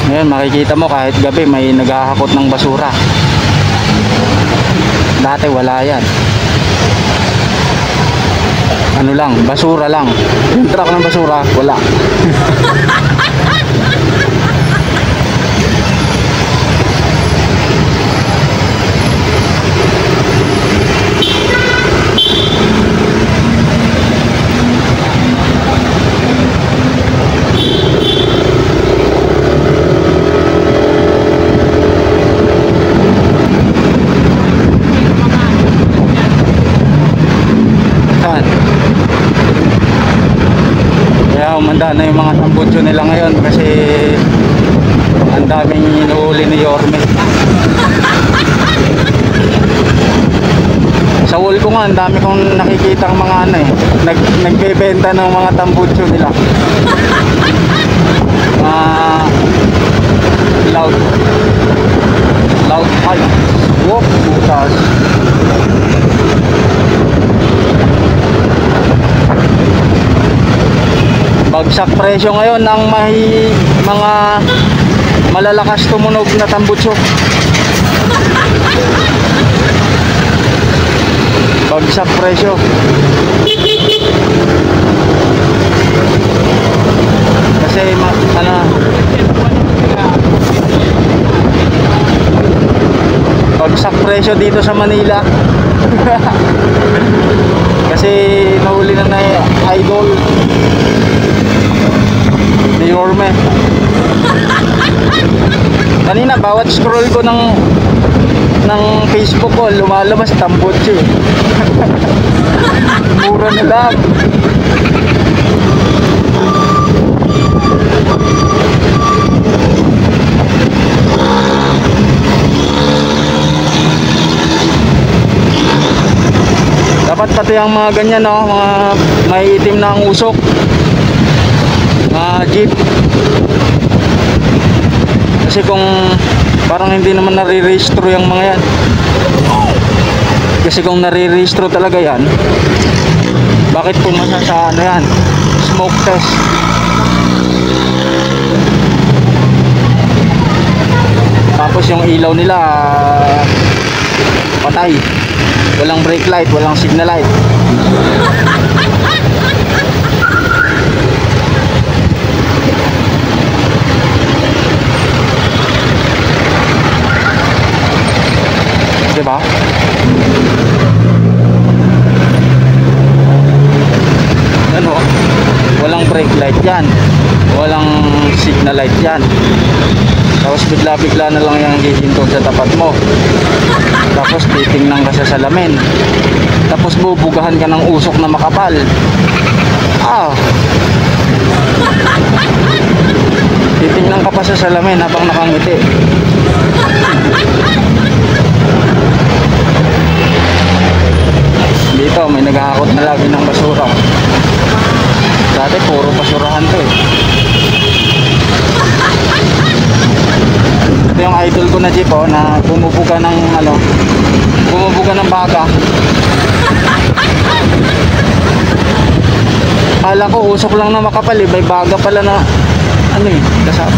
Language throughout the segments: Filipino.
Ngayon makikita mo kahit gabi may naghahakot ng basura. Dati wala yan. Ano lang, basura lang. Yung truck ng basura, wala. Kaya umanda na yung mga tambutso nila ngayon kasi ang daming inuuli ni Yorme. Sa wall ko nga ang dami kong nakikita ang mga ano nagbebenta ng mga tambutso nila. Loud pipe. Whoop, butas. Bagsak presyo ngayon ang mga malalakas tumunog na tambutso. Bagsak presyo. Kasi bagsak presyo dito sa Manila. Kasi nahuli na idol ni Yorme. Kanina bawat scroll ko ng Facebook ko lumalabas tambutso. Mura na lang. Dapat pati ang mga ganyan, no, mga may itim na ang usok, mga jeep. Kasi kung parang hindi naman nare-registro yung mga yan. Kasi kung nare-registro talaga yan, bakit pumasa sa ano yan, smoke test? Tapos yung ilaw nila patay, walang brake light, walang signal light. Diba? Ano? Walang brake light yan, walang signal light yan. Tapos bigla-bigla na lang yung hihintog sa tapat mo. Tapos titingnan ka sa salamin. Tapos bubugahan ka ng usok na makapal. Titingnan ka pa sa salamin habang nakangiti. Dito may naghahakot na lagi ng basura. Dati puro basurahan to eh. Ito yung idol ko na jeep, oh, na bumubuga ng bumubuga ng baga. Kala ko usok lang na makapal eh, may baga pala na kasama.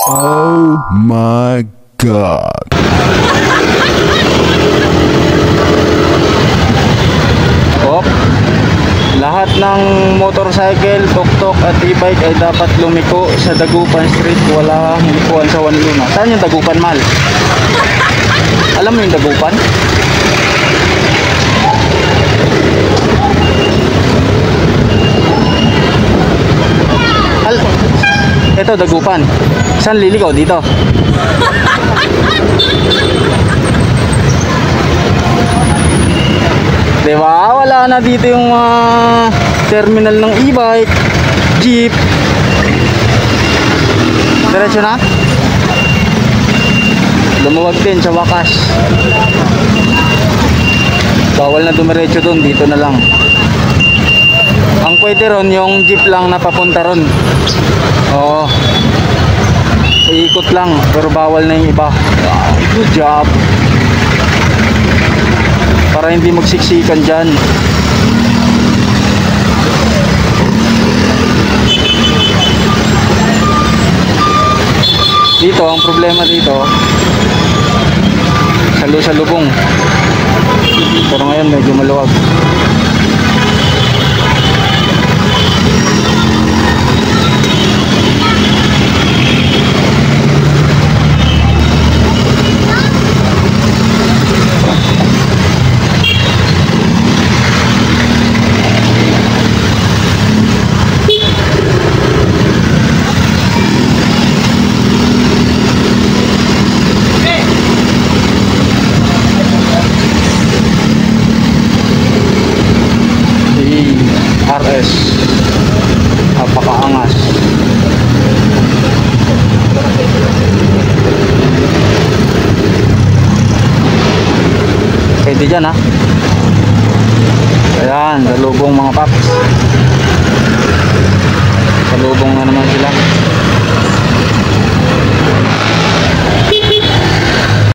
Oh my God. Lahat ng motorcycle, tuk-tuk at e-bike ay dapat lumiko sa Dagupan Street. Wala likuan sa Wanluna. Saan yung Dagupan, Mal? Alam mo yung Dagupan? Ito Dagupan. Saan liligaw? Dito. Diba? Wala na dito yung terminal ng e-bike, jeep. Diretso na. Lumuwag din sa wakas. Bawal na dumiretso doon, dito na lang. Ang pwede ron, yung jeep lang na papunta ron. Oo. Iikot lang, pero bawal na yung iba. Good job. Para hindi magsiksikan dyan. Dito, ang problema dito, salu-salubong. Pero ngayon medyo maluwag. RS napakaangas. Pwede dyan ha. Ayan, salubong mga paps. Salubong na naman sila.